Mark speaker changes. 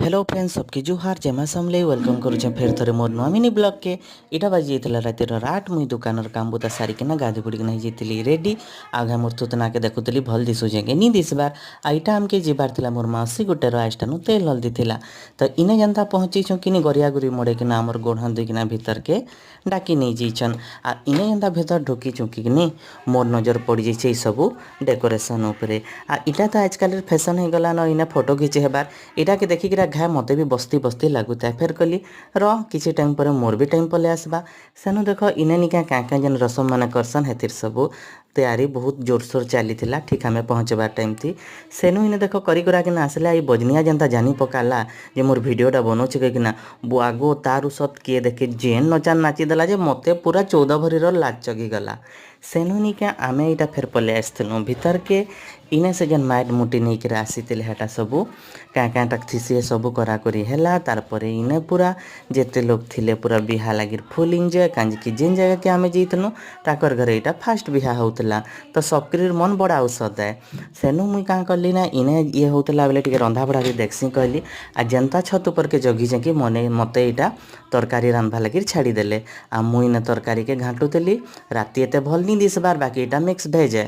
Speaker 1: Hello friends सबके जुहार जेमा समले welcome करुचे फेर थरे मोर नुआ मिनी ब्लॉग के इटा बाजी जाइतला रातिर 8 मुई दुकानर काम बुता सारी के ना गाधी बुड़ी नहीं जाइतली रेडी आगे मोर तुतना के देखुतली भल दिसु जेगे नी दिसबार आ इटा हमके जिबार थिला मोर मासी गुटे राइस्टा नु तेल हल्दी थिला तो इने जनता पहुंची छु किनी गरिया गुरी मोड़े के ना हमर गोढ़ा दुइकिना भीतर के डाकी नहीं जाइछन आ इने जनता भीतर ढुकी चुकी किनी मोर नजर पड़ी जाइछे सबु डेकोरेशन उपरे आ इटा तो आजकल फैशन हो गला न इने फोटो खींचे हेबार इटा के देखिक घाए मते भी बस्ती बस्ती लगुता फेर कली किसी टाइम पर मोर भी टाइम पले आसबा सेनु देख इने निका क्या जेन रसम माने करसन हेतिर सबू तैयारी बहुत जोरसोर चली ठीक आम पहुँचबार टाइम थी सेनु इने देख करी करा कि आसला ये बजनिया जनता जानी पकाला जे मोर भिडटा बनाऊे कहीकिना बुआगो तार सत किए देखे जेन नचान नाचिदेला जे मते पूरा 14 भरी लाज चगीगला सेनु निका आमे यहाँ फेर पले आसलु भीतर के इने से जेन माइट मुटी नहीं कर आसी हेटा सबू क्या तक थी सबू कराकरी है तार इने पूरा जेते लोग थिले पूरा बिहा लगी फुल इंजय कांजी जेन जगह के आमे जाइतनु ताकर घरे यहाँ फास्ट बिहा होता तो सबकर मन बड़ा औषध है सेनु मुई क्या कली ना इने ये होता बेले टे रंधा बड़ा भी देखसी कहली आ जनता छत ऊपर के जगी कि मने मते यहाँ तरकारी रांधवा लगी छाड़ीदेले आ मुई ने तरकारी के घाटुली राति एत भल नहीं दिसबार बाकी यहाँ मिक्स भेज है।